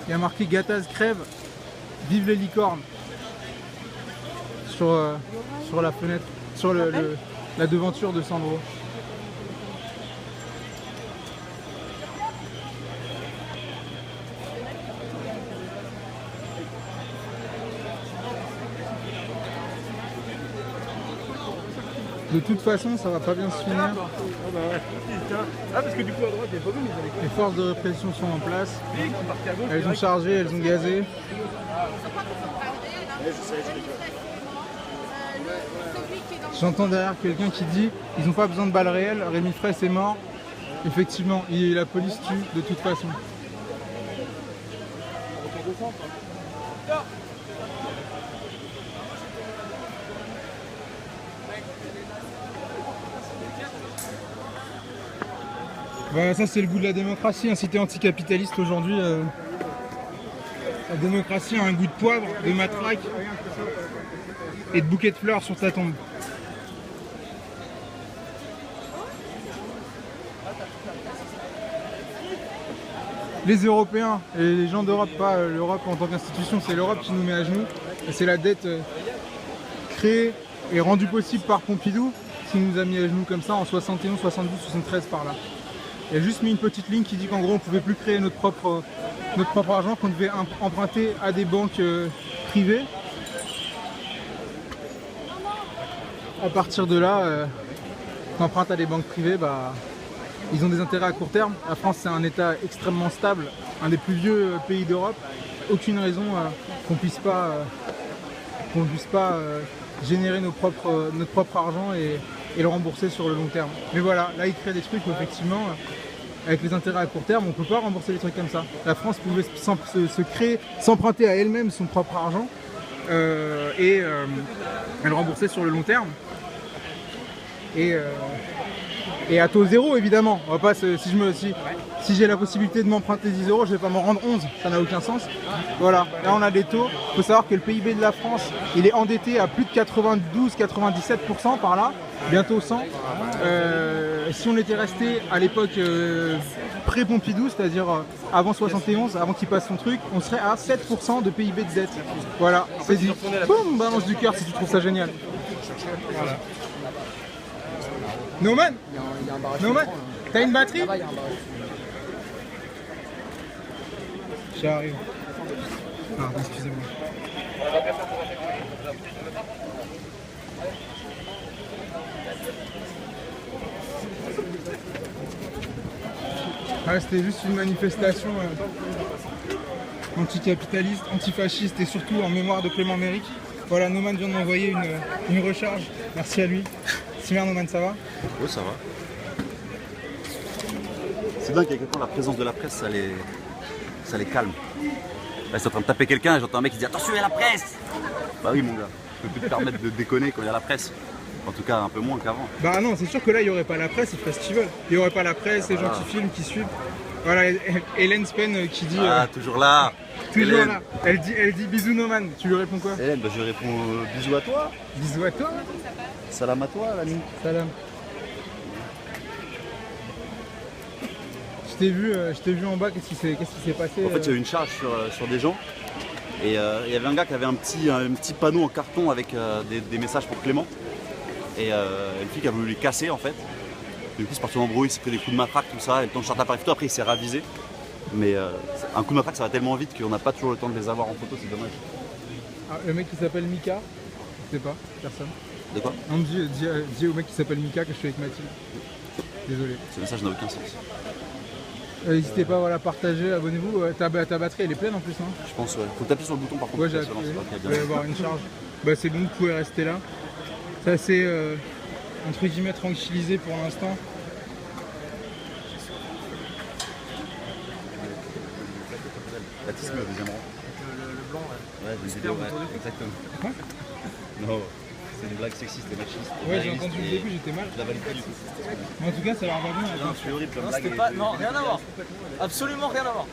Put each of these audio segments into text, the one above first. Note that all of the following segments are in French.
Il y a marqué Gattaz crève, vive les licornes sur la fenêtre, sur la devanture de Sandro. De toute façon, ça va pas bien se finir. Ah bah ouais. Ah parce que du coup à droite, il n'y a pas vu, mais ils avaient Les forces de répression sont en place. ils sont partis à gauche. Elles ont chargé, elles ont gazé. J'entends derrière quelqu'un qui dit ils n'ont pas besoin de balles réelles, Rémi Fraisse est mort. Effectivement, la police tue de toute façon. Voilà, ça c'est le goût de la démocratie, hein. Si t'es anticapitaliste aujourd'hui, la démocratie a un goût de poivre, de matraque et de bouquet de fleurs sur ta tombe. Les Européens et les gens d'Europe, pas l'Europe en tant qu'institution, c'est l'Europe qui nous met à genoux. Et c'est la dette créée et rendue possible par Pompidou qui nous a mis à genoux comme ça en 71, 72, 73 par là. Il a juste mis une petite ligne qui dit qu'en gros on ne pouvait plus créer notre propre argent, qu'on devait emprunter à des banques privées. À partir de là, t'empruntes à des banques privées, bah, ils ont des intérêts à court terme. La France c'est un État extrêmement stable, un des plus vieux pays d'Europe. Aucune raison qu'on puisse pas générer notre propre argent et le rembourser sur le long terme. Mais voilà, là il crée des trucs où effectivement, avec les intérêts à court terme, on ne peut pas rembourser des trucs comme ça. La France pouvait se créer, s'emprunter à elle-même son propre argent et le rembourser sur le long terme. Et à taux zéro évidemment. On va pas si j'ai la possibilité de m'emprunter 10 euros, je vais pas m'en rendre 11, ça n'a aucun sens. Voilà, là on a des taux. Il faut savoir que le PIB de la France, il est endetté à plus de 92-97% par là, bientôt 100. Si on était resté à l'époque pré-Pompidou, c'est-à-dire avant 71, avant qu'il passe son truc, on serait à 7% de PIB de dette. Voilà, c'est dit. Boum, balance du cœur si tu trouves ça génial. Voilà. Noman, t'as une batterie? J'arrive. Ah, excusez-moi. Ah, c'était juste une manifestation anticapitaliste, antifasciste et surtout en mémoire de Clément Méric. Voilà, Noman vient de m'envoyer une recharge. Merci à lui. Super Noman, ça va? Oui, ça va. C'est dingue, quelque part, la présence de la presse, ça les calme. Là, c'est en train de taper quelqu'un et j'entends un mec qui dit attention, il y a la presse. Bah oui, mon gars, je peux plus te permettre de déconner quand il y a la presse. En tout cas, un peu moins qu'avant. Bah non, c'est sûr que là, il n'y aurait pas la presse, ils feraient ce qu'ils veulent. Il n'y aurait pas la presse, les gens qui filment, qui suivent. Voilà, Hélène Spen qui dit... Ah, toujours là. Toujours là. Elle dit bisous Noman. Tu lui réponds quoi? Hélène, bah, je lui réponds bisous à toi. Bisous à toi. Salam à toi, l'ami. Salam. Je t'ai vu en bas, qu'est-ce qui s'est passé? En fait, il y a eu une charge sur des gens. Et il y avait un gars qui avait un petit panneau en carton avec des messages pour Clément. Et une fille qui a voulu les casser en fait. Du coup, c'est parti en embrouille, il s'est pris des coups de matraque, tout ça. Et le temps de sortir l'appareil photo, après il s'est ravisé. Mais un coup de matraque, ça va tellement vite qu'on n'a pas toujours le temps de les avoir en photo, c'est dommage. Ah, le mec qui s'appelle Mika? Je sais pas, personne. De quoi? Non, dis au mec qui s'appelle Mika que je suis avec Mathilde. Désolé. Ce message n'a aucun sens. N'hésitez pas à partager, abonnez-vous. Ta batterie elle est pleine en plus, non? Je pense, ouais. Faut taper sur le bouton par contre. Ouais, j'ai appuyé. Il va y avoir une charge. Bah, c'est bon, vous pouvez rester là. C'est assez, entre guillemets, tranquillisé pour l'instant. La tisme au deuxième rang. Le blanc, là. Ouais, des vidéos, ouais, exactement. Quoi? Non, c'est une blague sexiste et machiste. Ouais, j'ai entendu le début, j'étais mal. Je la valide pas du tout. Mais en tout cas, ça leur va bien. Non, je suis horrible comme Non, blague. c'était pas. Non, rien à voir. Absolument rien à voir.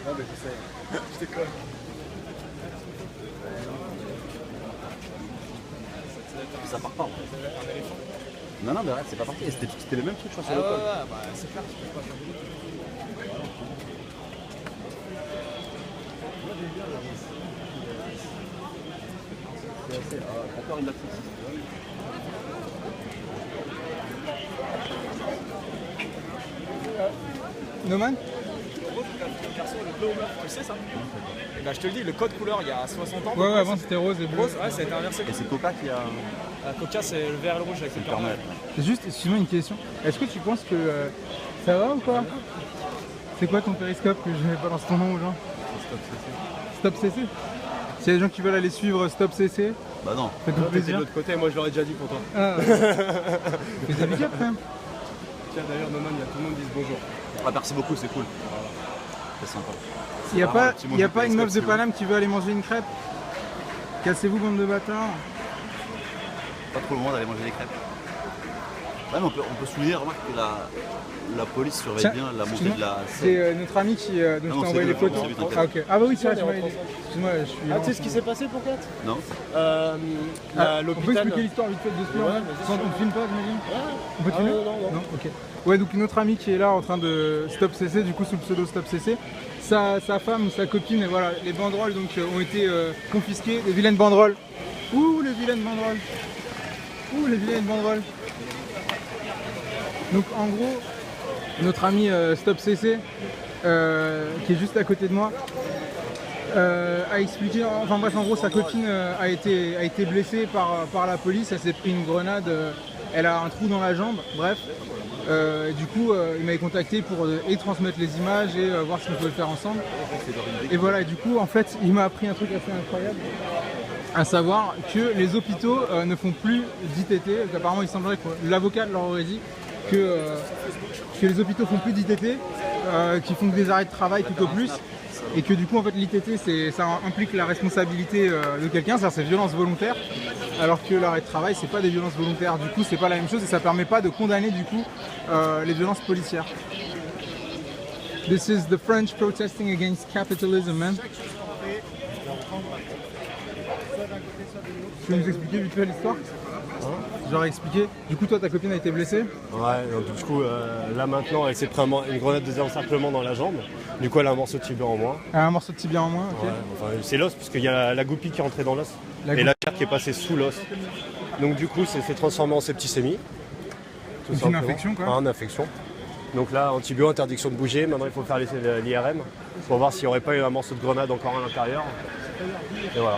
Ah, bah, je sais. Je déconne. Ça part pas. En fait. Non, mais arrête, c'est pas parti. C'était le même truc, je crois, sur le col. Bah, c'est clair, tu peux pas faire Encore une matrice. Noman? Tu sais ça? Et bah je te le dis, le code couleur il y a 60 ans. Ouais, ouais, avant c'était rose et bleu. Rose, ouais, ça a été inversé. Et c'est Coca qui a Coca c'est le vert et le rouge avec le Père Noël. Juste, excuse-moi une question. Est-ce que tu penses que ça va ou quoi? C'est quoi ton périscope que je balance ton nom aux gens? Stop CC. S'il y a des gens qui veulent aller suivre Stop CC, Bah non. faites-vous T'es de plaisir. l'autre côté, moi je l'aurais déjà dit pour toi. Ah, fais des big up quand même. Tiens d'ailleurs Noman, il y a tout le monde qui dit bonjour. Ah, merci beaucoup, c'est cool. C'est sympa. Il n'y a pas, petit y a mot pas du une meuf de périscope, Paname qui veut aller manger une crêpe? Cassez-vous, bande de bâtards. Pas trop le moment d'aller manger des crêpes. Ouais, mais on peut souligner, remarque que la police surveille Tiens, bien la montée excuse-moi, de la c'est scène. notre ami qui, dont Ah je non, t'ai c'est envoyé lui, les photos. c'est lui, t'inquiète. Ah ok. Ah bah oui, c'est vrai, tu m'avais dit. Excuse-moi, je suis... Ah tu sais ce qui s'est passé pour 4 Non. On peut L'hôpital. expliquer l'histoire vite fait de ce Ouais, plan. vas-y, Sans on ne filme pas, j'imagine. On peut Ah, filmer non. Ok. Ouais, donc notre ami qui est là en train de Stop CC, du coup sous le pseudo Stop CC. Sa femme ou sa copine, et voilà, les banderoles donc, ont été confisquées, les vilaines banderoles. Ouh, les vilaines banderoles. Ouh, les vilaines banderoles. Donc en gros, notre ami Stop CC, qui est juste à côté de moi, a expliqué, enfin bref, en gros sa copine a été blessée par la police, elle s'est pris une grenade, elle a un trou dans la jambe, bref. Du coup, il m'avait contacté pour et transmettre les images et voir si on pouvait le faire ensemble. Et voilà, et du coup, en fait, il m'a appris un truc assez incroyable, à savoir que les hôpitaux ne font plus d'ITT. Apparemment, il semblerait que l'avocat leur aurait dit que les hôpitaux font plus d'ITT, qu'ils font que des arrêts de travail tout au plus. Et que du coup en fait l'ITT ça implique la responsabilité de quelqu'un, c'est-à-dire c'est violence volontaire, alors que l'arrêt de travail c'est pas des violences volontaires, du coup c'est pas la même chose et ça permet pas de condamner du coup les violences policières. This is the French protesting against capitalism, man. Tu peux nous expliquer vite fait l'histoire? Genre expliquer. Du coup toi ta copine a été blessée? Ouais, donc du coup là maintenant elle s'est pris une grenade de désencerclement dans la jambe. Du coup elle a un morceau de tibia en moins. Un morceau de tibia en moins, ok. Ouais, enfin, c'est l'os parce qu'il y a la goupille qui est rentrée dans l'os La et la chair qui est passée sous l'os. Donc du coup c'est transformé en septicémie. Tout Donc une simplement. infection, quoi. Une infection. Donc là antibio, interdiction de bouger. Maintenant il faut faire l'IRM pour voir s'il n'y aurait pas eu un morceau de grenade encore à l'intérieur. Et voilà.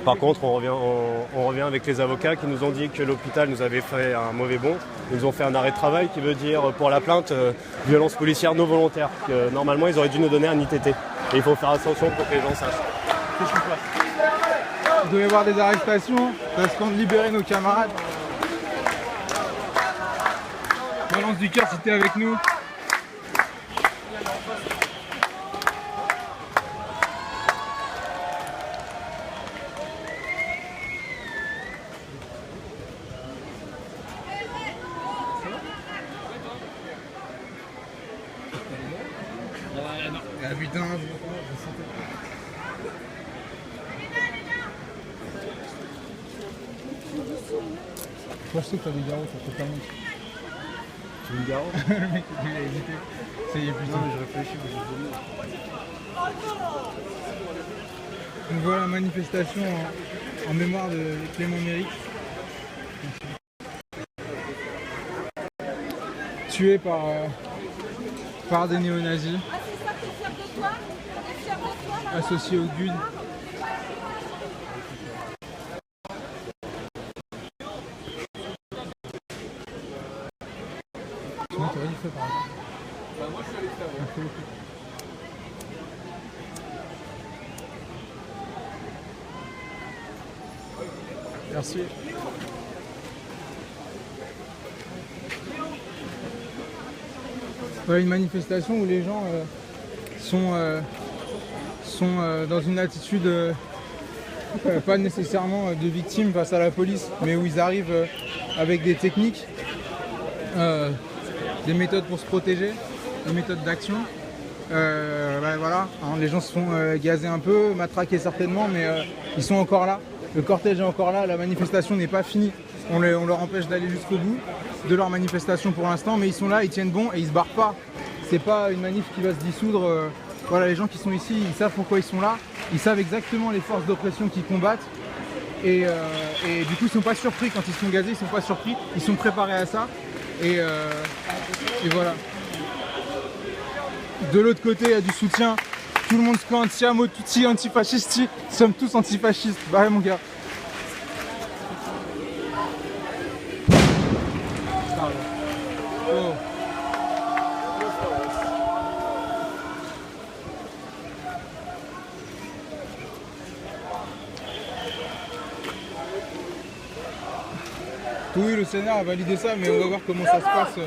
Par contre, on revient avec les avocats qui nous ont dit que l'hôpital nous avait fait un mauvais bond. Ils nous ont fait un arrêt de travail qui veut dire pour la plainte violence policière non volontaire. Que, normalement, ils auraient dû nous donner un ITT. Et il faut faire attention pour que les gens sachent. Il doit y avoir des arrestations parce qu'on libérer nos camarades. Balance du cœur si t'es avec nous. Ah putain, toi je sais que t'as des garrots, ça fait pas mal. Tu veux une garde? Le mec il a hésité. Ça y est putain. Non mais je réfléchis parce que je Donc voilà la manifestation en mémoire de Clément Méric. Tué par des néo-nazis. Associés au GUD. Sinon t'aurais dû faire par hasard. Moi je suis allé faire. Merci beaucoup. Merci. Voilà une manifestation où les gens sont dans une attitude pas nécessairement de victime face à la police, mais où ils arrivent avec des techniques, des méthodes pour se protéger, des méthodes d'action. Voilà, hein, les gens se font gazer un peu, matraquer certainement, mais ils sont encore là. Le cortège est encore là, la manifestation n'est pas finie. On leur empêche d'aller jusqu'au bout de leur manifestation pour l'instant, mais ils sont là, ils tiennent bon et ils se barrent pas. C'est pas une manif qui va se dissoudre Voilà, les gens qui sont ici, ils savent pourquoi ils sont là, ils savent exactement les forces d'oppression qu'ils combattent. Et du coup, ils sont pas surpris quand ils sont gazés, ils sont pas surpris, ils sont préparés à ça. Et voilà. De l'autre côté, il y a du soutien. Tout le monde se plaint anti-amo, tutti, antifascisti. Nous sommes tous antifascistes. Bah ouais, mon gars. Oh. Oui, le Sénat a validé ça, mais on va voir comment ça se passe.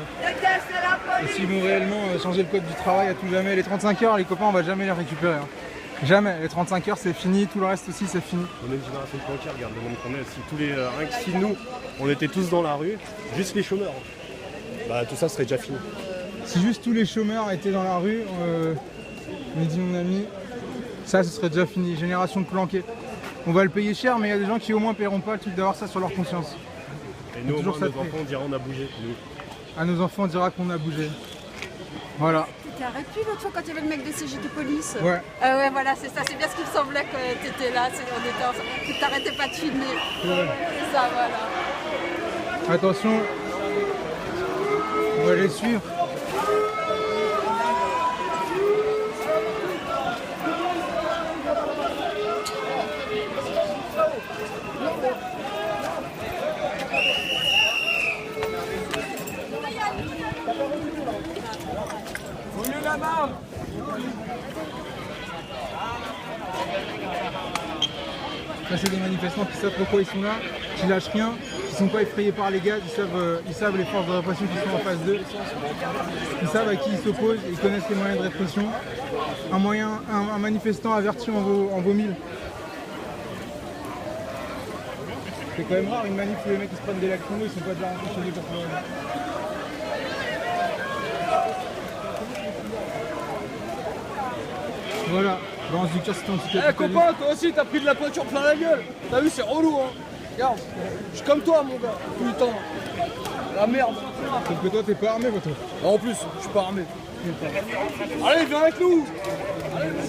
Et s'ils vont réellement changer le code du travail à tout jamais. Les 35 heures, les copains, on va jamais les récupérer. Hein. Jamais. Les 35 heures, c'est fini. Tout le reste aussi, c'est fini. On est une génération de tranquille, regarde le nombre qu'on est. Si tous les si nous, on était tous dans la rue, juste les chômeurs, bah tout ça serait déjà fini. Si juste tous les chômeurs étaient dans la rue, me dit mon ami, ça, ce serait déjà fini. Génération de planqués. On va le payer cher, mais il y a des gens qui au moins paieront pas le truc d'avoir ça sur leur conscience. Et nous, au moins, nos enfants, on dira on a bougé. Nous. À nos enfants, on dira qu'on a bougé. Voilà. Tu arrêtes plus l'autre fois quand il y avait le mec de CGT Police. Ouais. Ouais, voilà, c'est ça. C'est bien ce qu'il me semblait que tu étais là. Tu t'arrêtais pas de filmer. Ouais. C'est ça, voilà. Attention. On va les suivre. Ça, c'est des manifestants qui savent pourquoi ils sont là, qui lâchent rien, qui sont pas effrayés par les gaz, ils savent les forces de répression qui sont en face d'eux, ils savent à qui ils s'opposent, ils connaissent les moyens de répression. Un manifestant averti en vaut 1000. C'est quand même rare une manif où les mecs ils se prennent des lacrymos, ils sont pas déjà rentrés chez eux pour pleurer. Voilà, Laurence Ducas, c'était anticapitaliste. Eh copain, toi aussi t'as pris de la peinture plein la gueule. T'as vu, c'est relou hein. Regarde, je suis comme toi mon gars, tout le temps. La merde. Sauf que toi t'es pas armé, toi. En plus, je suis pas armé. Allez, viens avec nous.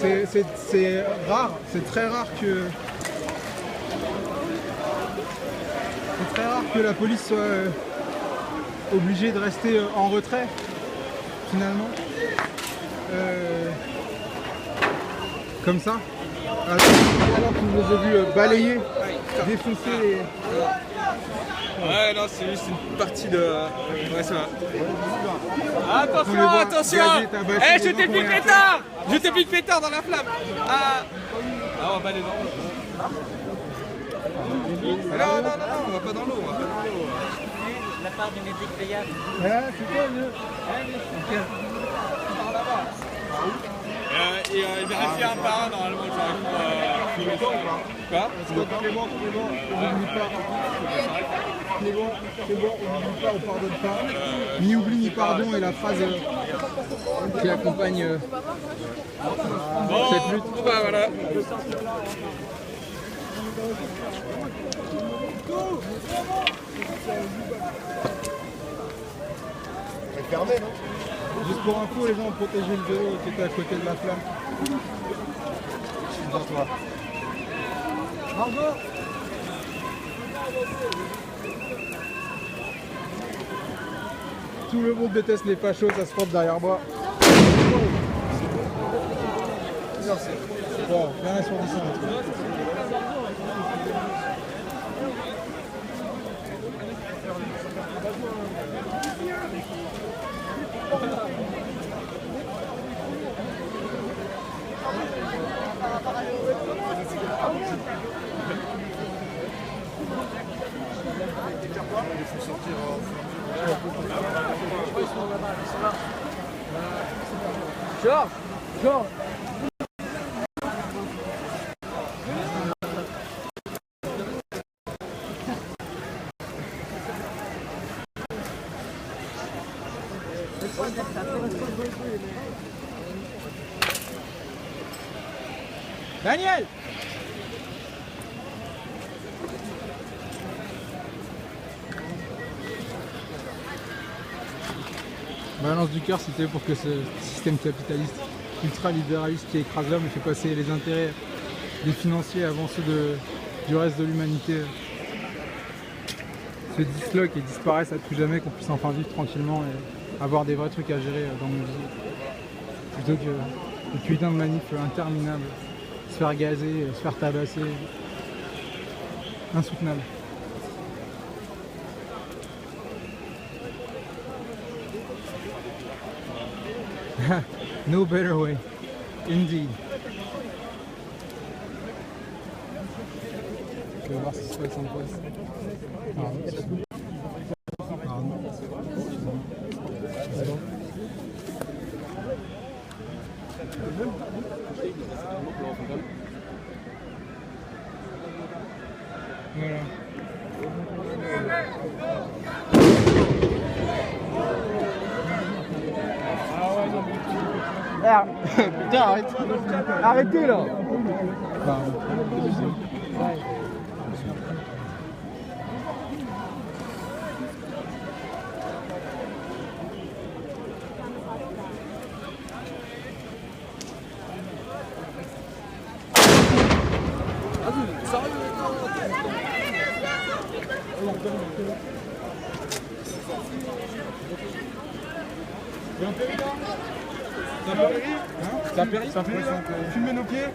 C'est rare, c'est très rare que... C'est très rare que la police soit obligée de rester en retrait, finalement. Comme ça. Alors que je les ai vus balayer, défoncer les... Ouais, non, c'est juste une partie de... Ouais, ça va. On les voit Attention gazer, tabasser Eh, les je gens t'ai pour mis rien pétard. Je t'ai mis pétard dans la flamme. Ah, on va pas aller dans l'eau. Non, on va pas dans l'eau. La part du musique payable. Ouais, c'est quoi mieux? Et vérifier un par un, normalement, j'arrive pour... Quoi? Clément, on n'oublie pas. Clément, c'est bon, on n'oublie pas, on pardonne pas. Ni oubli ni pardon est la phrase qui accompagne cette lutte. Bah voilà. C'est fermé, non? Juste pour info, les gens ont protégé le vélo qui était à côté de la flamme. Vers toi. Margot! Tout le monde déteste les fachos, ça se porte derrière moi. Bon, bien assourdissant. Georges, Daniel! Balance du cœur, c'était pour que ce système capitaliste ultra-libéraliste qui écrase l'homme et fait passer les intérêts des financiers avant ceux du reste de l'humanité se disloquent et disparaissent à tout jamais, qu'on puisse enfin vivre tranquillement et avoir des vrais trucs à gérer dans nos vies. Plutôt que des putains de manifs interminables, se faire gazer, se faire tabasser. Insoutenable. No better way, indeed. Je vais voir si ça passe en place. Voilà. Putain, arrête. Arrêtez là. Fumer nos pieds.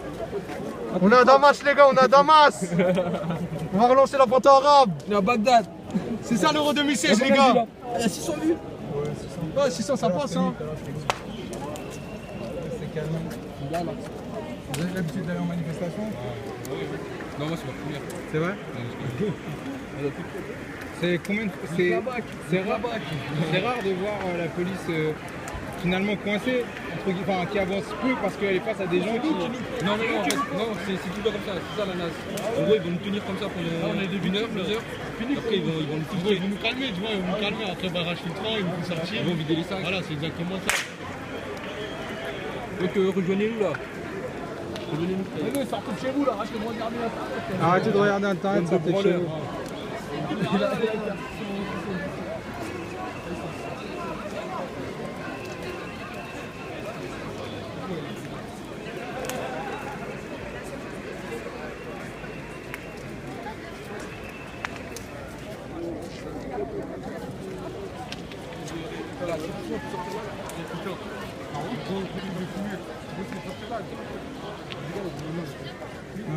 On est à Damas les gars, on est à Damas. On va relancer la pente arabe. On est à Bagdad. C'est ça l'Euro 2016 les gars. Il y a 600 vues. Ouais 600 ça passe hein. C'est calme. Vous avez l'habitude d'aller en manifestation? Non, moi c'est ma première. C'est vrai? C'est combien de... C'est rare de voir la police finalement coincée, enfin, qui avance peu parce qu'elle est face à des gens qui... Non, en fait, non, c'est tout le temps comme ça, c'est ça la naze. En gros, ils vont nous tenir comme ça pendant 1 heure, 2 heures. Après, ils vont nous foutre. Ils vont nous calmer, tu vois, ils vont nous calmer. Après, barrage filtrant, ils vont nous sortir. Ils vont vider les sacs. Voilà, c'est exactement ça. Donc, rejoignez-nous là. Rejoignez-nous. Allez, sortez de chez vous là, arrêtez de regarder la tête. Arrêtez de regarder internet, sortez de chez vous.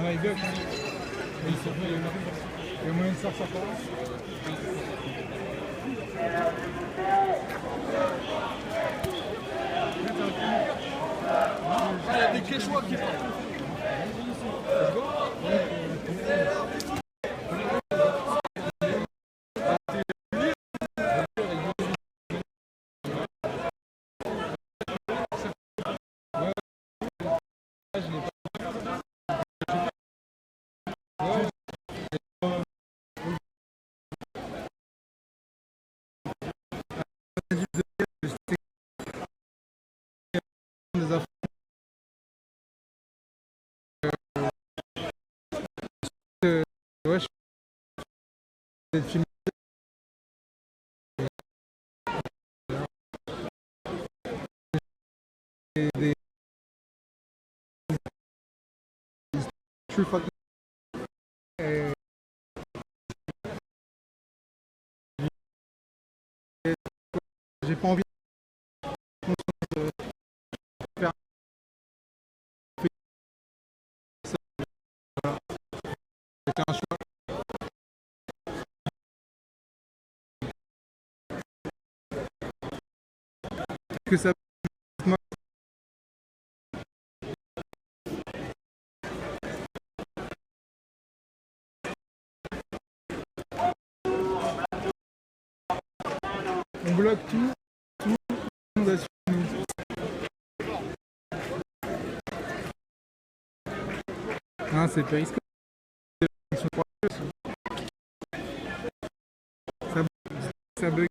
Ah, il bug. Il y a moyen de sortir par là. Il y a des Quechua qui partent. Ouais, je suis true fucking j'ai pas envie de faire c'était un choix que ça on bloque tout inondation. Ah, c'est périscope. Ça bug.